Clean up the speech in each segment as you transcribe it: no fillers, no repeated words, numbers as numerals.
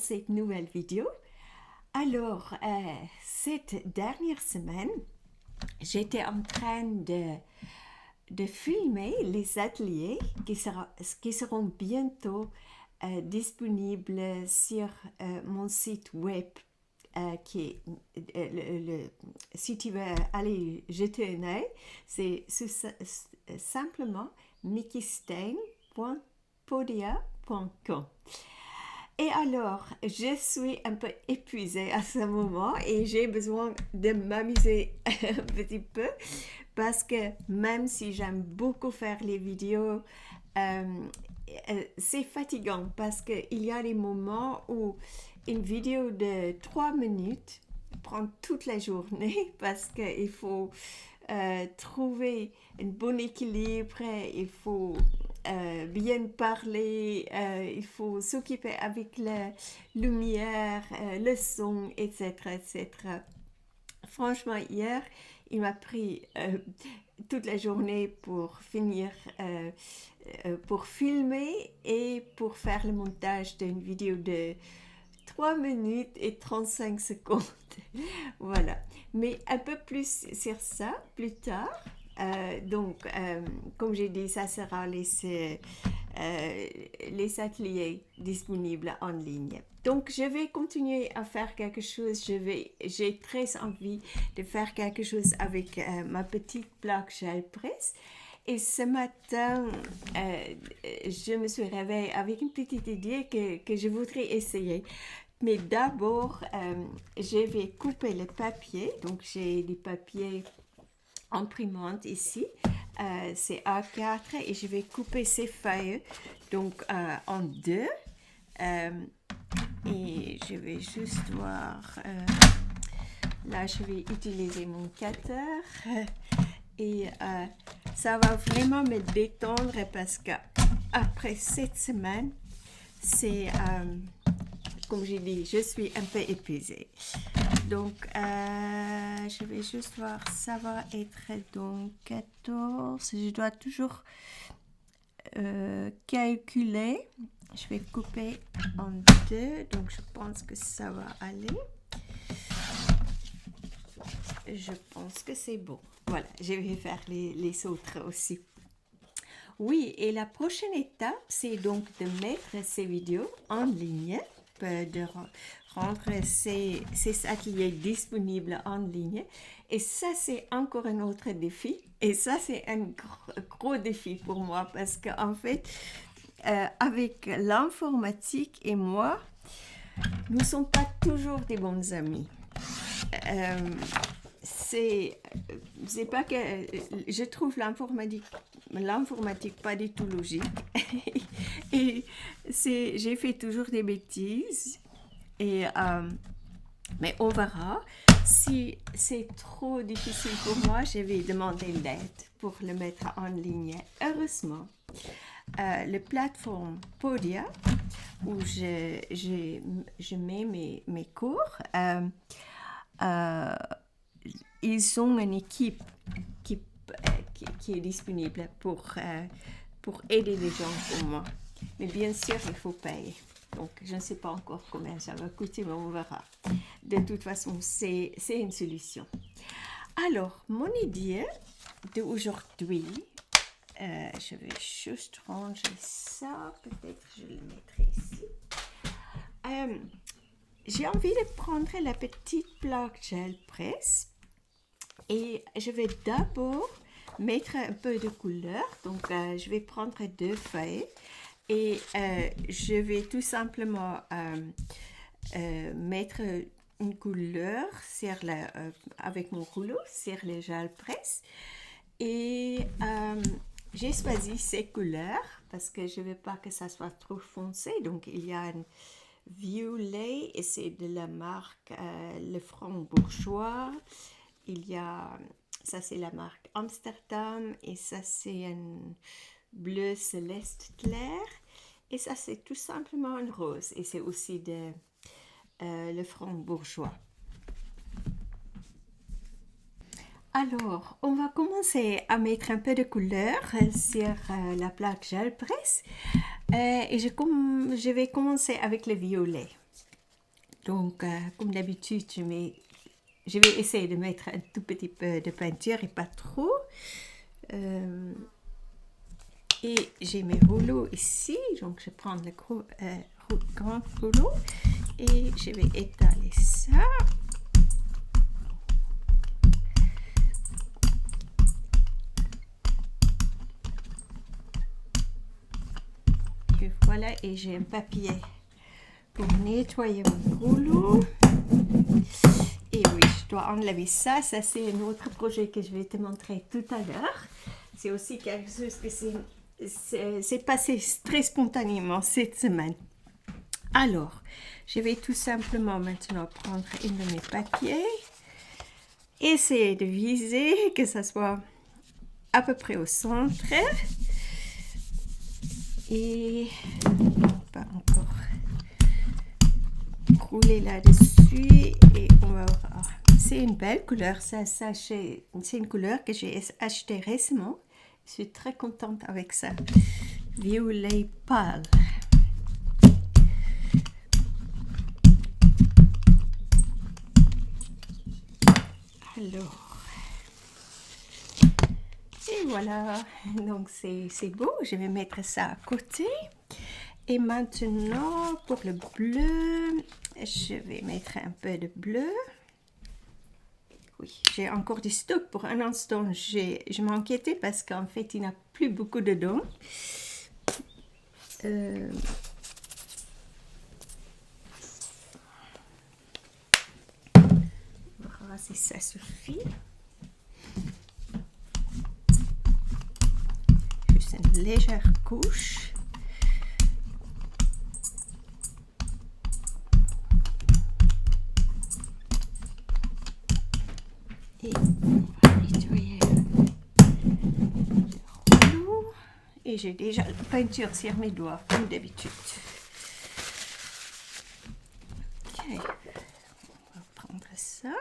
cette nouvelle vidéo. Alors, cette dernière semaine, j'étais en train de filmer les ateliers qui seront bientôt disponibles sur mon site web, qui est, si tu veux aller jeter un œil, c'est simplement mickeystein.podia.com. Et alors, je suis un peu épuisée à ce moment et j'ai besoin de m'amuser un petit peu parce que même si j'aime beaucoup faire les vidéos, c'est fatigant parce qu'il y a des moments où une vidéo de 3 minutes prend toute la journée parce qu'il faut trouver un bon équilibre, il faut bien parler, il faut s'occuper avec la lumière, le son, etc., etc. Franchement, hier, il m'a pris toute la journée pour finir, pour filmer et pour faire le montage d'une vidéo de 3 minutes et 35 secondes. Voilà. Mais un peu plus sur ça plus tard. Comme j'ai dit, ça sera les ateliers disponibles en ligne. Donc, je vais continuer à faire quelque chose. J'ai très envie de faire quelque chose avec ma petite plaque gel presse. Et ce matin, je me suis réveillée avec une petite idée que je voudrais essayer. Mais d'abord, je vais couper le papier. Donc, j'ai des papiers imprimante ici. C'est A4 et je vais couper ces feuilles donc en deux. Et je vais juste voir. Là, je vais utiliser mon cutter. Et ça va vraiment me détendre parce que après cette semaine, c'est comme j'ai dit, je suis un peu épuisée. Donc, je vais juste voir, ça va être donc 14. Je dois toujours calculer. Je vais couper en deux, donc je pense que ça va aller. Je pense que c'est bon. Voilà, je vais faire les autres aussi. Oui, et la prochaine étape, c'est donc de mettre ces vidéos en ligne, de rendre ces ateliers disponibles en ligne. Et ça, c'est encore un autre défi. Et ça, c'est un gros défi pour moi parce qu'en fait, avec l'informatique et moi, nous ne sommes pas toujours des bons amis. C'est pas que je trouve l'informatique pas du tout logique et j'ai fait toujours des bêtises et mais on verra. Si c'est trop difficile pour moi, je vais demander l'aide pour le mettre en ligne. Heureusement, la plateforme Podia où je mets mes cours, ils ont une équipe qui est disponible pour aider les gens comme moi. Mais bien sûr, il faut payer. Donc, je ne sais pas encore combien ça va coûter, mais on verra. De toute façon, c'est une solution. Alors, mon idée d'aujourd'hui, je vais juste ranger ça. Peut-être je le mettrai ici. J'ai envie de prendre la petite plaque gel presse et je vais d'abord mettre un peu de couleur. Donc, je vais prendre 2 feuilles et je vais tout simplement mettre une couleur avec mon rouleau sur le gel presse. Et j'ai choisi ces couleurs parce que je ne veux pas que ça soit trop foncé. Donc, il y a un violet et c'est de la marque Le Franc Bourgeois. Ça c'est la marque Amsterdam et ça c'est un bleu céleste clair et ça c'est tout simplement un rose et c'est aussi de Le Franc Bourgeois. Alors, on va commencer à mettre un peu de couleur sur la plaque gel presse et je vais commencer avec le violet. Donc, comme d'habitude, je vais essayer de mettre un tout petit peu de peinture et pas trop. Et j'ai mes rouleaux ici, donc je prends le grand rouleau et je vais étaler ça. Et voilà, et j'ai un papier pour nettoyer mon rouleau. Et oui, je dois enlever ça. Ça, c'est un autre projet que je vais te montrer tout à l'heure. C'est aussi quelque chose que c'est passé très spontanément cette semaine. Alors, je vais tout simplement maintenant prendre une de mes papiers, essayer de viser, que ça soit à peu près au centre. Et pas encore rouler là-dessus et on va voir. C'est une belle couleur, c'est une couleur que j'ai achetée récemment. Je suis très contente avec ça. Violet pâle. Alors, et voilà, donc c'est beau, je vais mettre ça à côté. Et maintenant, pour le bleu, je vais mettre un peu de bleu. Oui, j'ai encore du stock pour un instant. Je m'inquiétais parce qu'en fait, il n'y a plus beaucoup dedans. Voilà, si ça suffit. Juste une légère couche. Et on va nettoyer le rouleau. Et j'ai déjà la peinture sur mes doigts, comme d'habitude. Ok, on va prendre ça.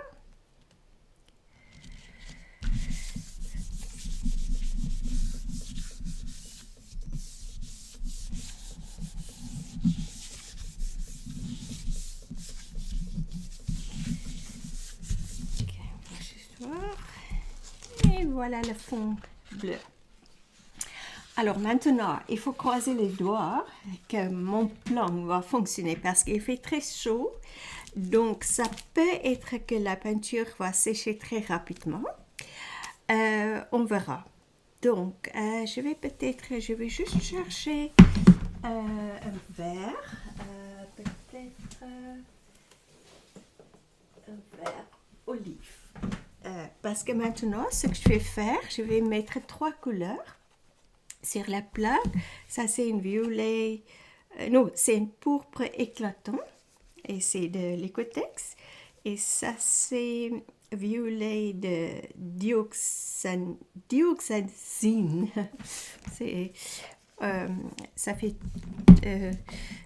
Et voilà le fond bleu. Alors maintenant, il faut croiser les doigts que mon plan va fonctionner parce qu'il fait très chaud. Donc, ça peut être que la peinture va sécher très rapidement. On verra. Donc, je vais juste chercher un verre. Peut-être un verre olive. Parce que maintenant, ce que je vais faire, je vais mettre 3 couleurs sur la plaque. Ça, c'est une violet, non, c'est une pourpre éclatant et c'est de l'Ecotex. Et ça, c'est violet de dioxazine.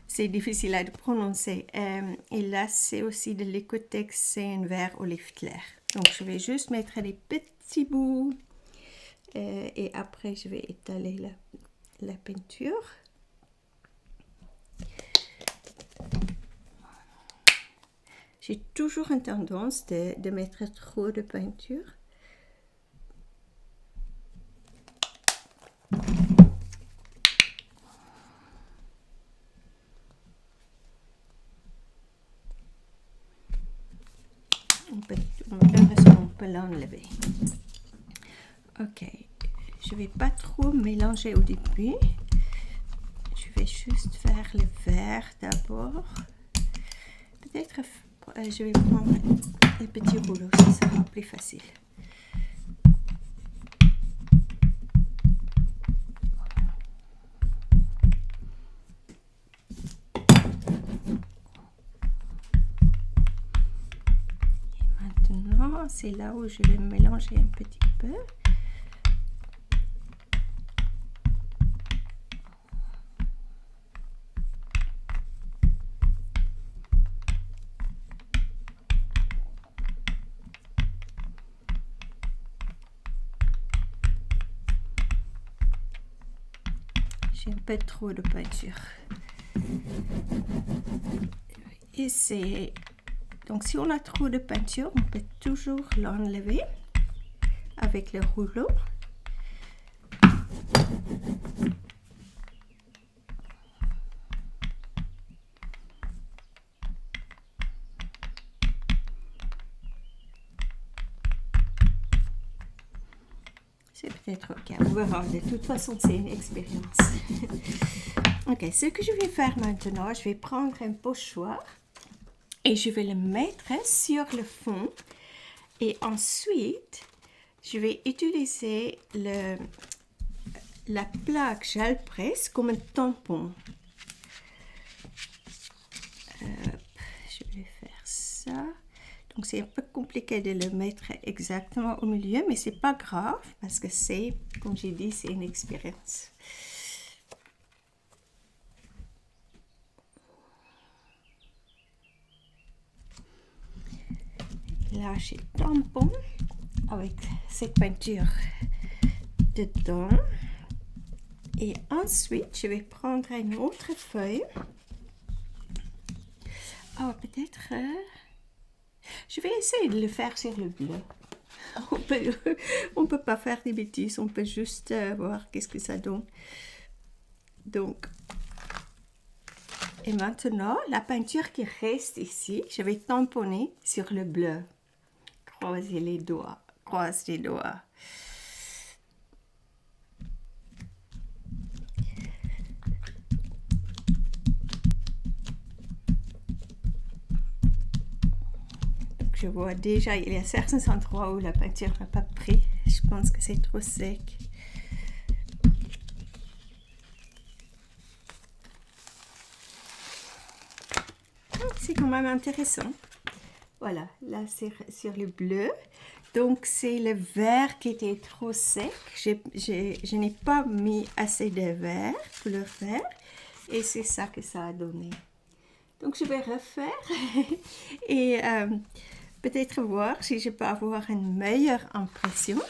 C'est difficile à prononcer. Et là, c'est aussi de l'Ecotex, c'est un vert olive clair. Donc, je vais juste mettre des petits bouts et après, je vais étaler la peinture. J'ai toujours une tendance de mettre trop de peinture. On peut l'enlever. Ok, je vais pas trop mélanger au début. Je vais juste faire le vert d'abord. Peut-être je vais prendre un petit rouleau, ça sera plus facile. Et maintenant, c'est là où je vais mélanger un petit peu. J'ai un peu trop de peinture. Et c'est Donc si on a trop de peinture, on peut toujours l'enlever avec le rouleau. C'est peut-être ok, on verra. De toute façon, c'est une expérience. Ok, ce que je vais faire maintenant, je vais prendre un pochoir et je vais le mettre sur le fond. Et ensuite, je vais utiliser la plaque gel presse comme un tampon. Je vais faire ça. Donc c'est un peu compliqué de le mettre exactement au milieu, mais c'est pas grave parce que c'est, comme j'ai dit, c'est une expérience. Là, j'ai tampon avec cette peinture dedans. Et ensuite, je vais prendre une autre feuille. Oh, peut-être... je vais essayer de le faire sur le bleu. On peut pas faire des bêtises, on peut juste voir qu'est-ce que ça donne. Donc, et maintenant, la peinture qui reste ici, je vais tamponner sur le bleu. Croisez les doigts, croise les doigts. Donc, je vois déjà, il y a certains endroits où la peinture n'a pas pris. Je pense que c'est trop sec. C'est quand même intéressant. Voilà, là c'est sur le bleu. Donc c'est le vert qui était trop sec. Je n'ai pas mis assez de vert, couleur vert. Et c'est ça que ça a donné. Donc je vais refaire et peut-être voir si je peux avoir une meilleure impression.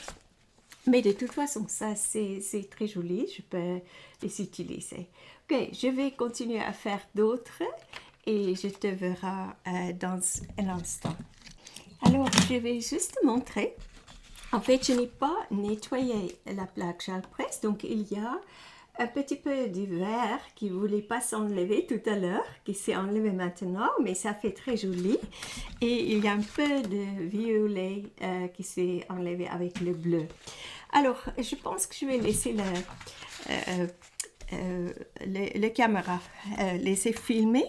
Mais de toute façon, ça c'est très joli. Je peux les utiliser. Ok, je vais continuer à faire d'autres. Et je te verrai dans un instant. Alors, je vais juste montrer. En fait, je n'ai pas nettoyé la plaque gel presse, donc il y a un petit peu du vert qui ne voulait pas s'enlever tout à l'heure, qui s'est enlevé maintenant, mais ça fait très joli. Et il y a un peu de violet qui s'est enlevé avec le bleu. Alors, je pense que je vais laisser le caméra laisser filmer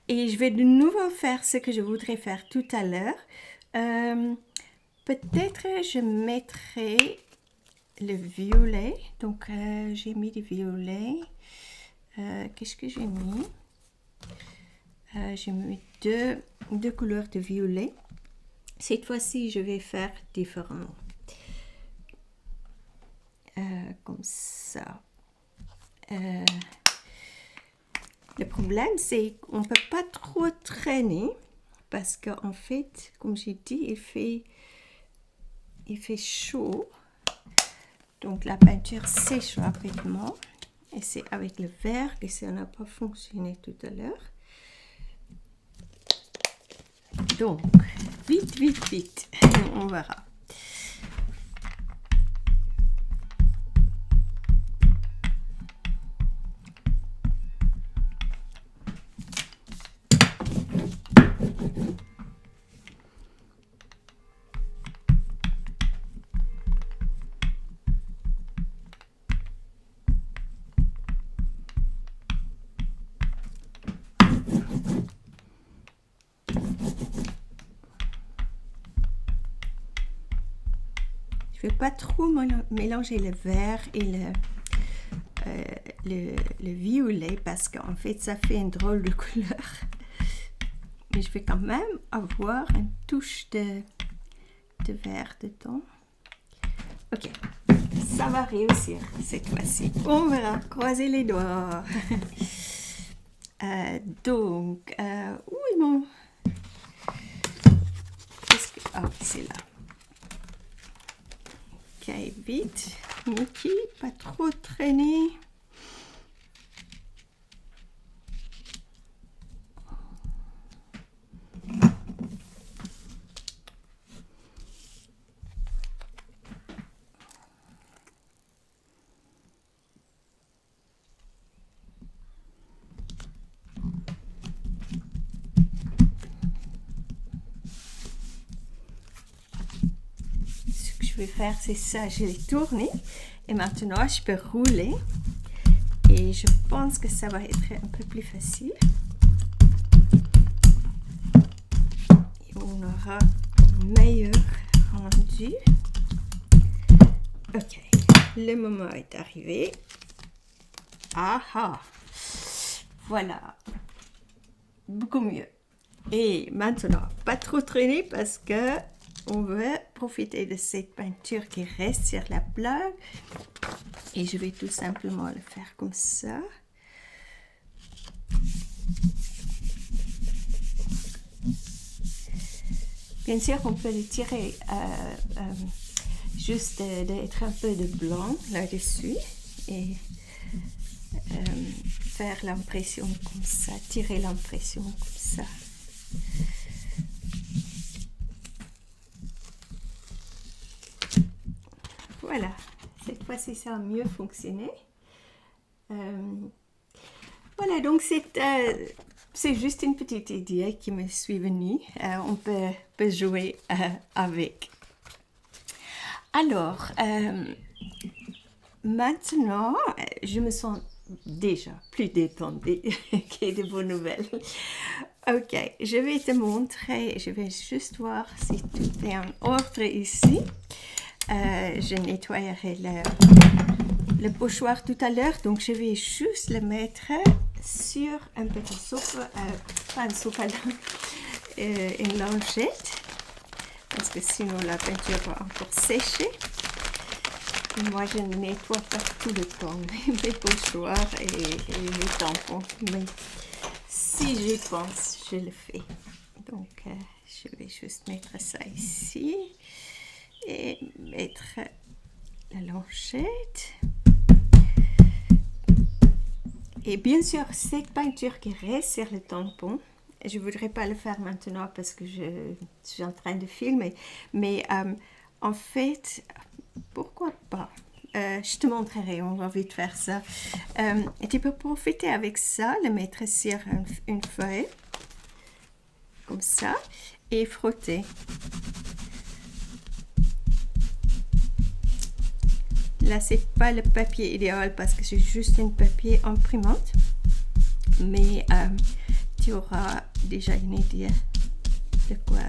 et je vais de nouveau faire ce que je voudrais faire tout à l'heure. Peut-être je mettrai le violet. Donc j'ai mis du violet. Qu'est-ce que j'ai mis? J'ai mis deux couleurs de violet. Cette fois-ci je vais faire différemment. Comme ça. Le problème, c'est qu'on ne peut pas trop traîner parce qu'en fait, comme j'ai dit, il fait chaud. Donc, la peinture sèche rapidement. Et c'est avec le vert que ça n'a pas fonctionné tout à l'heure. Donc, vite, vite, vite. On verra. Je ne vais pas trop mélanger le vert et le violet parce qu'en fait ça fait une drôle de couleur. Mais je vais quand même avoir une touche de vert dedans. Ok, ça va réussir cette fois-ci. On verra, croisez les doigts. Donc, où est mon... Ah, c'est là. Ok, vite, Mickey, pas trop traîner. je vais faire, c'est ça, je l'ai tourné. Et maintenant, je peux rouler. Et je pense que ça va être un peu plus facile. Et on aura un meilleur rendu. Ok, le moment est arrivé. Ah ah! Voilà, beaucoup mieux. Et maintenant, pas trop traîner parce que on veut profiter de cette peinture qui reste sur la plaque. Et je vais tout simplement le faire comme ça. Bien sûr, on peut le tirer juste d'être un peu de blanc là-dessus et faire l'impression comme ça, tirer l'impression comme ça. Voilà, cette fois-ci ça a mieux fonctionné. Voilà, donc c'est juste une petite idée qui me suis venue. On peut jouer avec. Alors, maintenant, je me sens déjà plus détendue, qui est de bonnes nouvelles. Ok, je vais te montrer, je vais juste voir si tout est en ordre ici. Je nettoyerai le pochoir tout à l'heure, donc je vais juste le mettre sur un petit sofa, pas un sofa, une lingette, parce que sinon la peinture va encore sécher. Et moi, je ne nettoie pas tout le temps mes pochoirs et les tampons, mais si j'y pense, je le fais. Donc, je vais juste mettre ça ici et mettre la lingette. Et bien sûr, cette peinture qui reste sur le tampon, je ne voudrais pas le faire maintenant parce que je suis en train de filmer, mais en fait, pourquoi pas? Je te montrerai, on va vite faire ça. Tu peux profiter avec ça, le mettre sur une feuille, comme ça, et frotter. Là, c'est pas le papier idéal parce que c'est juste un papier imprimante, mais tu auras déjà une idée de quoi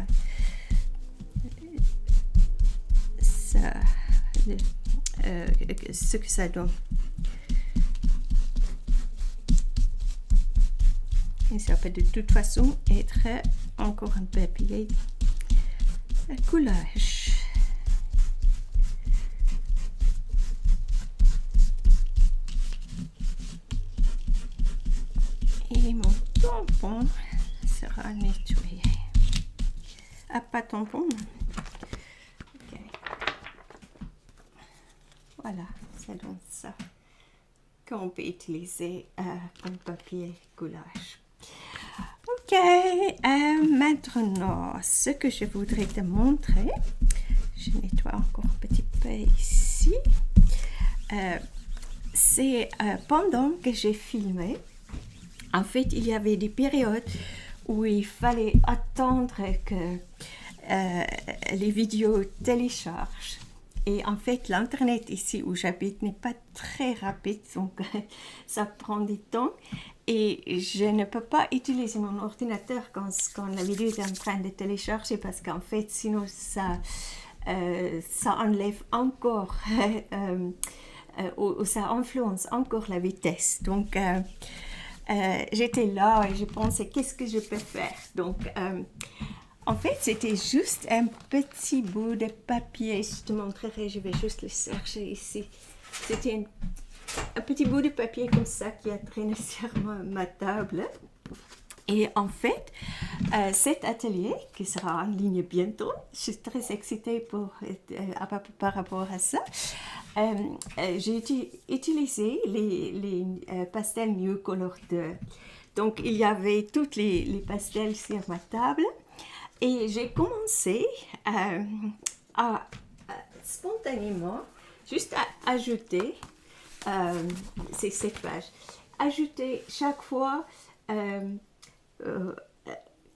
ça, ce que ça donne. Et ça peut de toute façon être encore un papier à collage. Et mon tampon sera nettoyé. Ah, pas tampon. Ok. Voilà, ça donne ça qu'on peut utiliser comme papier collage. Ok, maintenant, ce que je voudrais te montrer, je nettoie encore un petit peu ici, c'est pendant que j'ai filmé. En fait, il y avait des périodes où il fallait attendre que les vidéos téléchargent. Et en fait, l'Internet ici où j'habite n'est pas très rapide, donc ça prend du temps. Et je ne peux pas utiliser mon ordinateur quand la vidéo est en train de télécharger parce qu'en fait, sinon ça enlève encore, ou ça influence encore la vitesse. Donc, j'étais là et je pensais qu'est-ce que je peux faire. Donc, en fait, c'était juste un petit bout de papier. Je te montrerai, je vais juste le chercher ici. C'était un petit bout de papier comme ça qui a traîné sur ma table. Et en fait, cet atelier qui sera en ligne bientôt, je suis très excitée par rapport à ça. J'ai utilisé les pastels New Color 2. Donc, il y avait toutes les pastels sur ma table. Et j'ai commencé à spontanément juste à ajouter, c'est cette page, ajouter chaque fois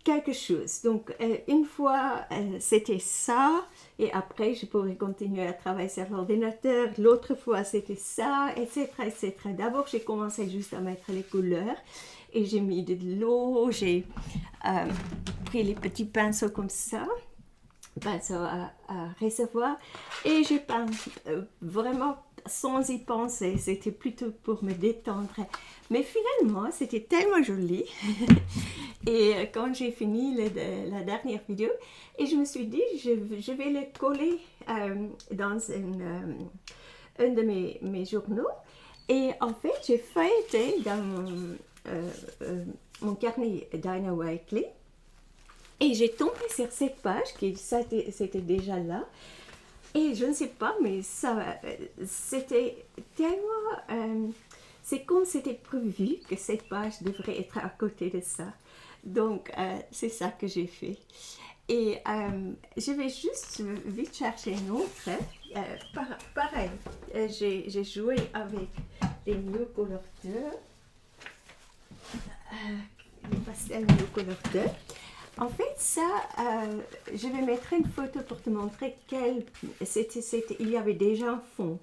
quelque chose. Donc, une fois, c'était ça, et après, je pourrais continuer à travailler sur l'ordinateur. L'autre fois, c'était ça, etc., etc. D'abord, j'ai commencé juste à mettre les couleurs, et j'ai mis de l'eau, j'ai pris les petits pinceaux comme ça, pinceaux à recevoir, et j'ai peint vraiment sans y penser, c'était plutôt pour me détendre. Mais finalement, c'était tellement joli. Et quand j'ai fini la dernière vidéo, et je me suis dit, je vais le coller dans un de mes journaux. Et en fait, j'ai feuilleté dans mon carnet Dinah Whiteley. Et j'ai tombé sur cette page, qui c'était déjà là. Et je ne sais pas, mais ça, c'était tellement... c'est comme c'était prévu que cette page devrait être à côté de ça. Donc, c'est ça que j'ai fait. Et je vais juste vite chercher une autre. Pareil, j'ai joué avec les New Color 2. Les pastels New Color 2. En fait, ça, je vais mettre une photo pour te montrer il y avait déjà un fond.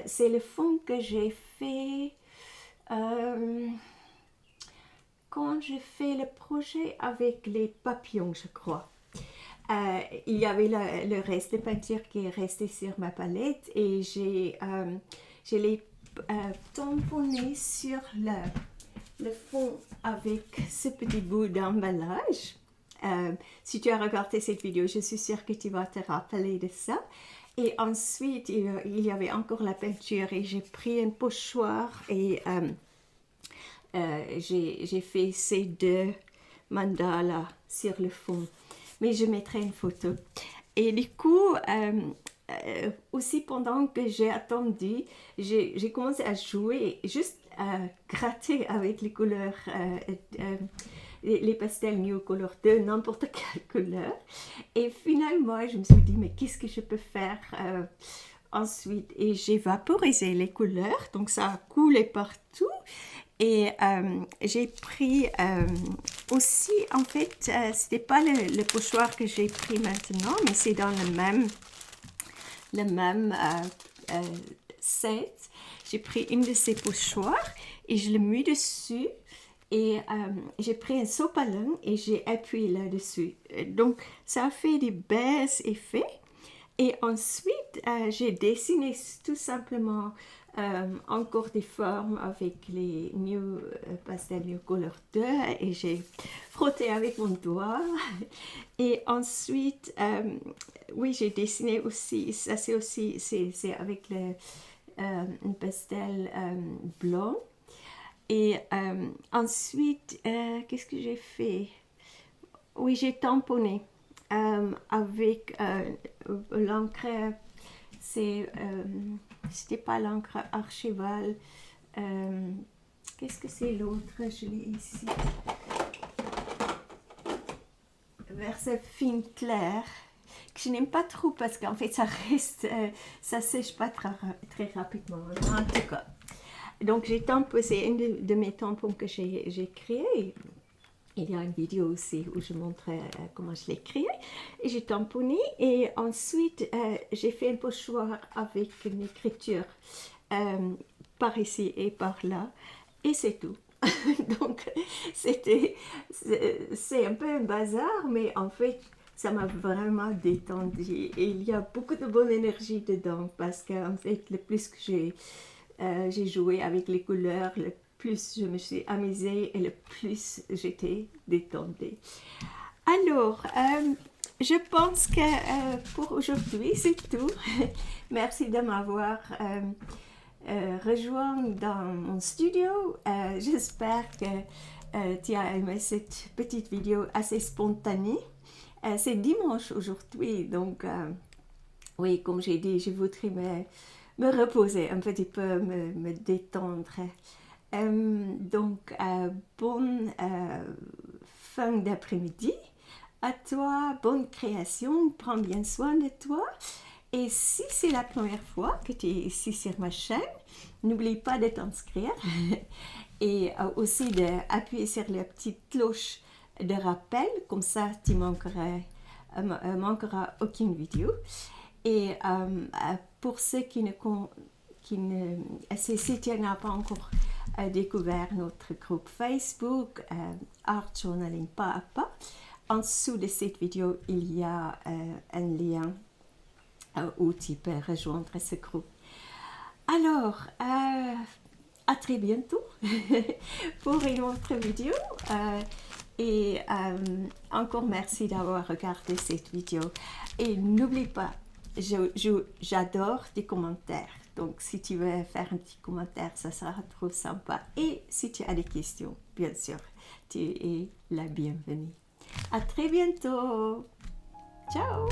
C'est le fond que j'ai fait quand j'ai fait le projet avec les papillons, je crois. Il y avait le reste de peinture qui est resté sur ma palette et je l'ai tamponné sur le fond avec ce petit bout d'emballage. Si tu as regardé cette vidéo, je suis sûre que tu vas te rappeler de ça. Et ensuite, il y avait encore la peinture et j'ai pris un pochoir et j'ai fait ces deux mandalas sur le fond. Mais je mettrai une photo. Et du coup, aussi pendant que j'ai attendu, j'ai commencé à jouer, juste à gratter avec les couleurs, les pastels New Color 2, n'importe quelle couleur. Et finalement, je me suis dit, mais qu'est-ce que je peux faire ensuite? Et j'ai vaporisé les couleurs, donc ça a coulé partout. Et j'ai pris aussi, en fait, c'était pas le pochoir que j'ai pris maintenant, mais c'est dans le même set. J'ai pris une de ces pochoirs et je l'ai mis dessus. Et j'ai pris un sopalin et j'ai appuyé là-dessus. Donc, ça a fait des beaux effets. Et ensuite, j'ai dessiné tout simplement encore des formes avec les Pastel New Color 2 et j'ai frotté avec mon doigt. Et ensuite, oui, j'ai dessiné aussi, ça c'est aussi, c'est avec un pastel blanc. Et ensuite, qu'est-ce que j'ai fait? Oui, j'ai tamponné avec l'encre, c'était pas l'encre Archival. Qu'est-ce que c'est l'autre? Je l'ai ici. Verse fine claire, que je n'aime pas trop parce qu'en fait ça reste, ça sèche pas très rapidement. En tout cas. Donc j'ai tamponné, c'est un de mes tampons que j'ai créé. Il y a une vidéo aussi où je montre comment je l'ai créé. Et j'ai tamponné et ensuite j'ai fait un pochoir avec une écriture par ici et par là. Et c'est tout. Donc c'est un peu un bazar, mais en fait ça m'a vraiment détendue. Et il y a beaucoup de bonne énergie dedans parce qu'en fait le plus que j'ai joué avec les couleurs, le plus je me suis amusée et le plus j'étais détendue. Alors, je pense que pour aujourd'hui, c'est tout. Merci de m'avoir rejoint dans mon studio. J'espère que tu as aimé cette petite vidéo assez spontanée. C'est dimanche aujourd'hui, donc oui, comme j'ai dit, je voudrais me reposer un petit peu, me détendre. Donc, bonne fin d'après-midi à toi, bonne création, prends bien soin de toi. Et si c'est la première fois que tu es ici sur ma chaîne, n'oublie pas de t'inscrire et aussi d'appuyer sur la petite cloche de rappel, comme ça tu manqueras aucune vidéo. Et pour ceux si tu n'as pas encore découvert notre groupe Facebook, Art Journaling Pas à Pas, en dessous de cette vidéo, il y a un lien où tu peux rejoindre ce groupe. Alors, à très bientôt pour une autre vidéo. Et encore merci d'avoir regardé cette vidéo. Et n'oublie pas, j'adore tes commentaires. Donc, si tu veux faire un petit commentaire, ça sera trop sympa. Et si tu as des questions, bien sûr, tu es la bienvenue. À très bientôt. Ciao.